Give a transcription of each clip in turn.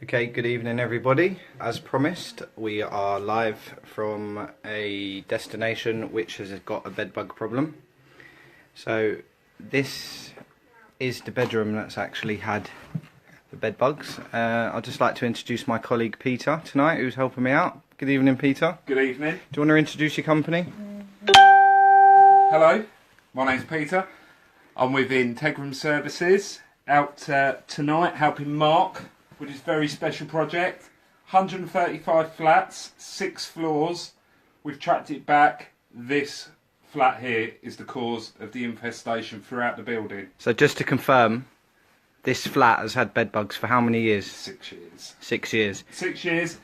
Okay, good evening everybody. As promised, we are live from a destination which has got a bedbug problem. So this is the bedroom that's actually had the bedbugs. I'd just like to introduce my colleague Peter tonight, who's helping me out. Good evening, Peter. Good evening. Do you want to introduce your company? Hello, my name's Peter. I'm with Integrum Services, out tonight helping Mark with his very special project. 135 flats, 6 floors. We've tracked it back. This flat here is the cause of the infestation throughout the building. So just to confirm, this flat has had bedbugs for how many years? 6 years. 6 years. 6 years.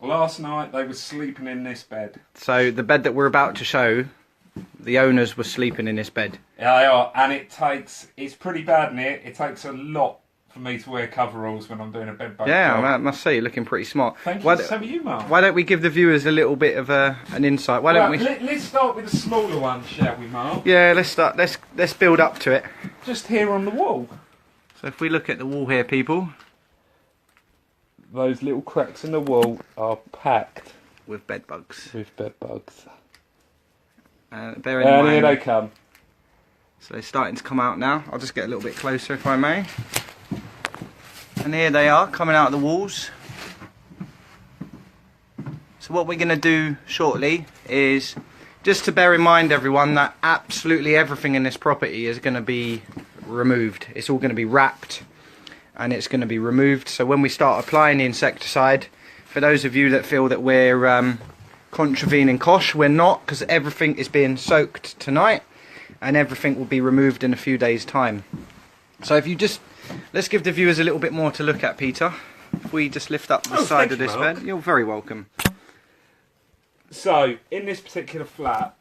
Last night they were sleeping in this bed. So the bed that we're about to show, the owners were sleeping in this bed. Yeah, they are, and it's pretty bad in here. It takes a lot for me to wear coveralls when I'm doing a bed bug Yeah, job. I must say you're looking pretty smart. Thank you. So are you, Mark. Why don't we give the viewers a little bit of an insight? Why don't we? Let's start with the smaller one, shall we, Mark? Yeah, let's start. Let's build up to it. Just here on the wall. So if we look at the wall here, people, those little cracks in the wall are packed with bedbugs. with bed bugs. Bear in And mind. here they come. So they're starting to come out now. I'll just get a little bit closer if I may. And here they are, coming out of the walls. So what we're going to do shortly is just to bear in mind, everyone, that absolutely everything in this property is going to be removed. It's all going to be wrapped and it's going to be removed. So when we start applying the insecticide, for those of you that feel that we're contravening COSH, we're not, because everything is being soaked tonight and everything will be removed in a few days' time. So if you just, let's give the viewers a little bit more to look at, Peter. If we just lift up the side of this bed, you're very welcome. So, in this particular flat,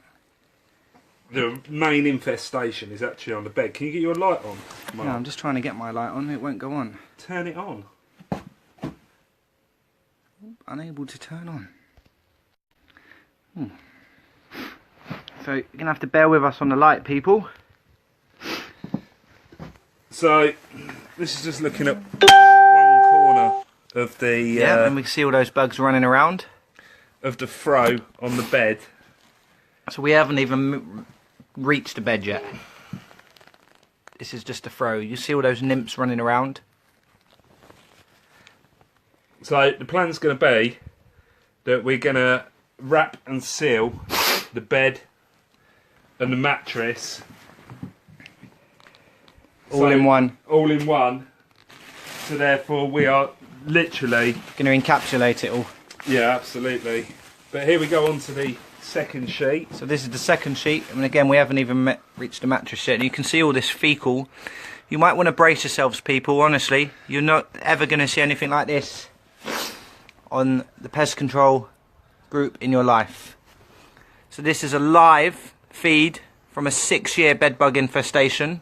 the main infestation is actually on the bed. Can you get your light on, Mark? No, I'm just trying to get my light on, it won't go on. Turn it on. Unable to turn on. So you're going to have to bear with us on the light, people. So, this is just looking at one corner of the Yeah, and we can see all those bugs running around. of the throw on the bed. So we haven't even reached the bed yet. This is just a throw. You see all those nymphs running around? So the plan's going to be that we're going to wrap and seal the bed and the mattress. All in one. All in one. So therefore we are literally... Going to encapsulate it all. Yeah, absolutely. But here we go on to the second sheet. So this is the second sheet, and again we haven't even reached the mattress yet. You can see all this fecal. You might want to brace yourselves, people, honestly. You're not ever going to see anything like this on the pest control group in your life. So this is a live feed from a 6-year bedbug infestation.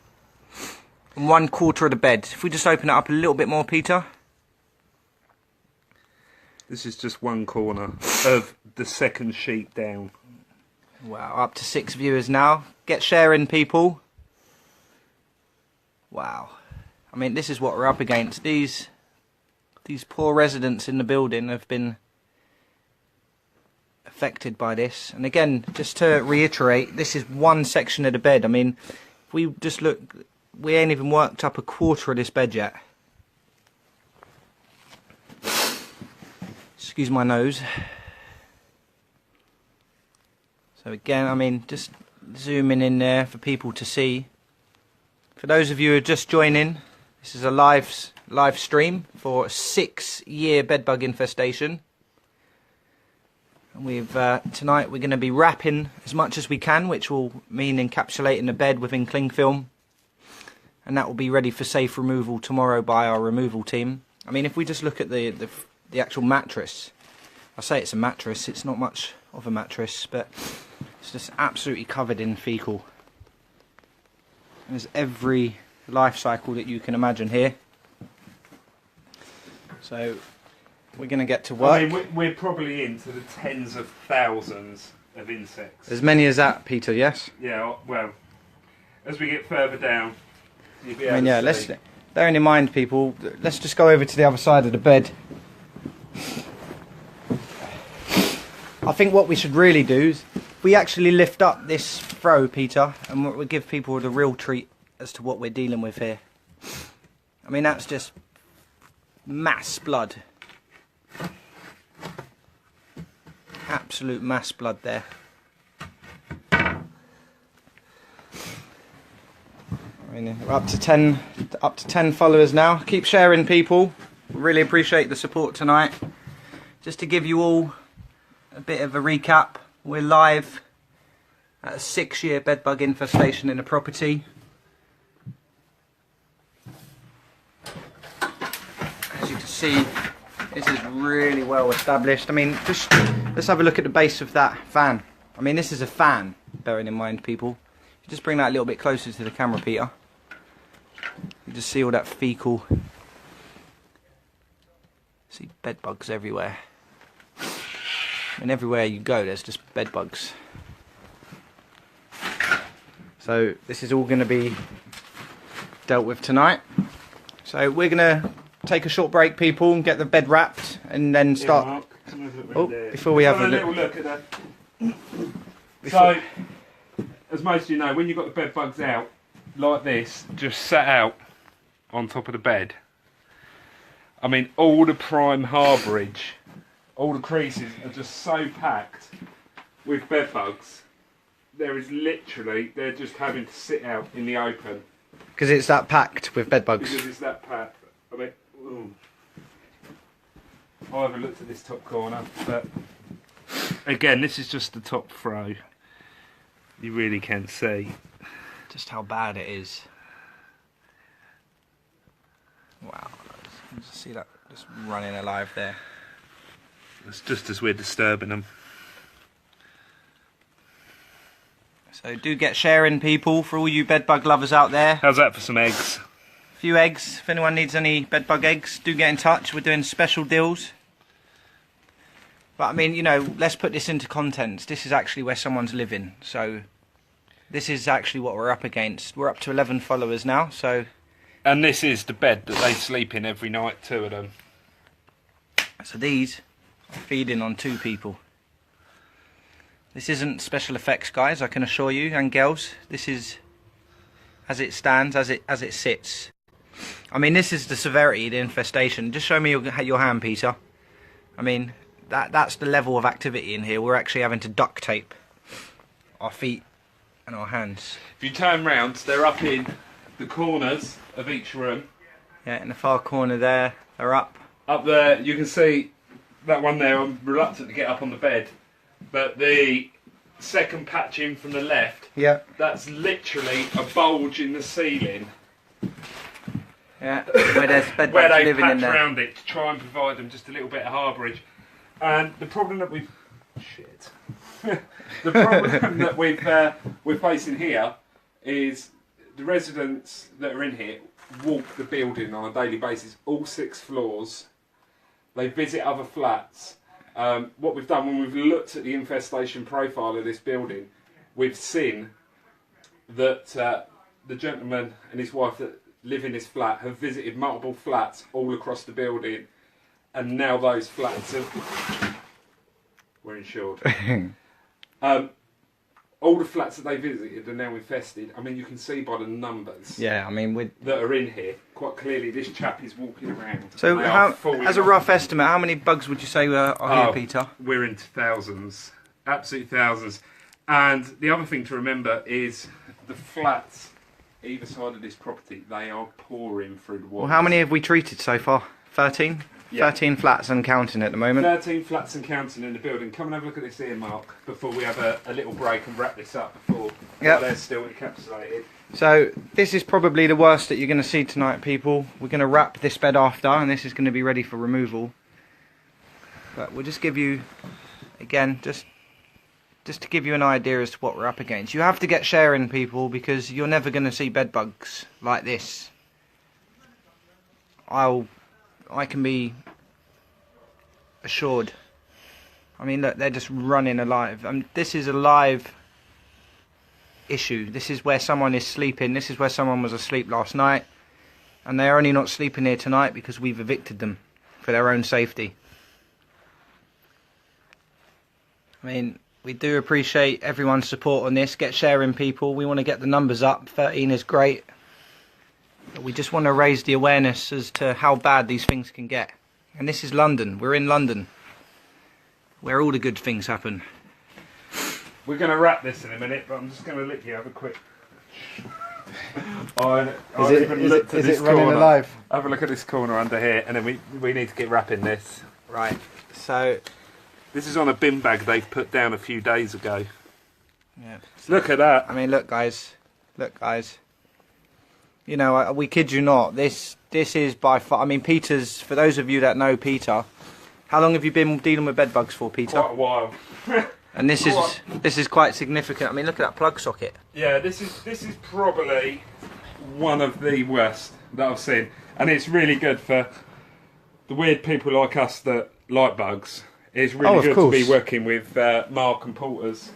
And 1/4 of the bed. If we just open it up a little bit more, Peter. This is just one corner of the second sheet down. Wow, up to 6 viewers now. Get sharing, people. Wow. I mean, this is what we're up against. These poor residents in the building have been affected by this. And again, just to reiterate, this is one section of the bed. I mean, if we just look, we ain't even worked up 1/4 of this bed yet. Excuse my nose. So again, I mean, just zooming in there for people to see. For those of you who are just joining, this is a live stream for a 6-year bedbug infestation. And we've tonight we're going to be wrapping as much as we can, which will mean encapsulating the bed within cling film, and that will be ready for safe removal tomorrow by our removal team. I mean, if we just look at the actual mattress, I say it's a mattress, it's not much of a mattress, but it's just absolutely covered in fecal. There's every life cycle that you can imagine here. So we're going to get to work. I mean, we're probably into the tens of thousands of insects. As many as that, Peter, yes? Yeah, well, as we get further down, you'll be able I mean, yeah, to see. bearing in mind, people, let's just go over to the other side of the bed. I think what we should really do is we actually lift up this throw, Peter, and we'll give people the real treat as to what we're dealing with here. I mean, that's just mass blood. Absolute mass blood there. I mean, we're up to 10 followers now. Keep sharing, people. Really appreciate the support tonight. Just to give you all a bit of a recap, we're live at a 6-year bedbug infestation in a property. As you can see, this is really well established. I mean, just let's have a look at the base of that fan. I mean, this is a fan, bearing in mind, people. You just bring that a little bit closer to the camera, Peter. You just see all that fecal. See bed bugs everywhere. And everywhere you go, there's just bed bugs. So this is all going to be dealt with tonight. So we're going to take a short break, people, and get the bed wrapped, and then start. Yeah, Mark, come over oh, there. before we have a little look at that. So, as most of you know, when you've got the bed bugs out like this, just sat out on top of the bed. I mean, all the prime harbourage, all the creases are just so packed with bed bugs. There is literally, they're just having to sit out in the open. Because it's that packed with bed bugs. Because it's that packed. I mean, ooh. I haven't looked at this top corner, but again, this is just the top throw. You really can see just how bad it is. Wow. Just see that just running alive there. It's just as we're disturbing them. So do get sharing, people, for all you bedbug lovers out there. How's that for some eggs? A few eggs. If anyone needs any bedbug eggs, do get in touch. We're doing special deals. But I mean, you know, let's put this into context. This is actually where someone's living. So this is actually what we're up against. We're up to 11 followers now, so... And this is the bed that they sleep in every night, 2 of them. So these are feeding on 2 people. This isn't special effects, guys, I can assure you, and girls. This is as it stands, as it sits. I mean, this is the severity of the infestation. Just show me your hand, Peter. I mean, that's the level of activity in here. We're actually having to duct tape our feet and our hands. If you turn round, they're up in the corners of each room. Yeah, in the far corner there, they're up. Up there, you can see that one there. I'm reluctant to get up on the bed, but the second patch in from the left, yeah, that's literally a bulge in the ceiling. Yeah, where there's bed where bugs they living in patch there. around it to try and provide them just a little bit of harbourage. And the problem that the problem that we're facing here is the residents that are in here walk the building on a daily basis, all 6 floors. They visit other flats. What we've done when we've looked at the infestation profile of this building, we've seen that the gentleman and his wife that live in this flat have visited multiple flats all across the building, and now those flats were insured. All the flats that they visited are now infested. I mean, you can see by the numbers. Yeah, I mean, that are in here quite clearly. This chap is walking around. So, as a rough estimate, how many bugs would you say are here, Peter? We're into thousands, absolute thousands. And the other thing to remember is the flats either side of this property, they are pouring through the walls. Well, how many have we treated so far? 13? Yeah. 13 flats and counting at the moment. 13 flats and counting in the building. Come and have a look at this here, Mark, before we have a little break and wrap this up before they're still encapsulated. So this is probably the worst that you're going to see tonight, people. We're going to wrap this bed after, and this is going to be ready for removal. But we'll just give you, again, just to give you an idea as to what we're up against. You have to get sharing, people, because you're never going to see bed bugs like this. I can be assured. I mean, look, they're just running alive. This is a live issue. This is where someone is sleeping. This is where someone was asleep last night. And they're only not sleeping here tonight because we've evicted them for their own safety. I mean, we do appreciate everyone's support on this. Get sharing, people. We want to get the numbers up. 13 is great. But we just want to raise the awareness as to how bad these things can get. And this is London. We're in London, where all the good things happen. We're going to wrap this in a minute, but I'm just going to let you have a quick... Is it running alive? Have a look at this corner under here, and then we need to get wrapping this. Right, so... This is on a bin bag they've put down a few days ago. Yeah. Look at that. I mean, look, guys. Look, guys. You know, we kid you not. This is by far... I mean, Peter's... For those of you that know Peter, how long have you been dealing with bed bugs for, Peter? Quite a while. And this is quite significant. I mean, look at that plug socket. Yeah, this is probably one of the worst that I've seen, and it's really good for the weird people like us that like bugs. It's really good to be working with Mark and Porters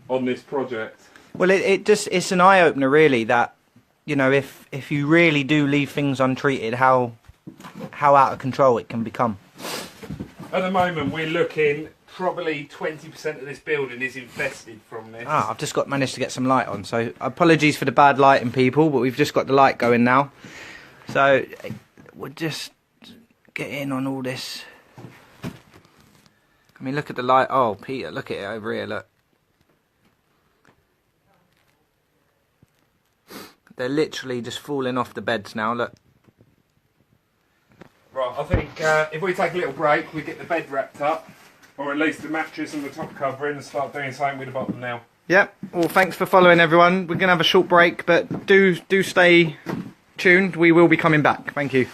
on this project. Well, it's an eye opener, really. That, you know, if you really do leave things untreated, how out of control it can become. At the moment, we're looking. Probably 20% of this building is infested from this. I've just managed to get some light on, so apologies for the bad lighting, people, but we've just got the light going now. So we'll just get in on all this. I mean, look at the light. Oh, Peter, look at it over here, look. They're literally just falling off the beds now, look. Right, I think if we take a little break, we get the bed wrapped up. Or at least the mattress and the top covering, and start doing something with the bottom now. Yep. Well, thanks for following, everyone. We're going to have a short break, but do stay tuned. We will be coming back. Thank you.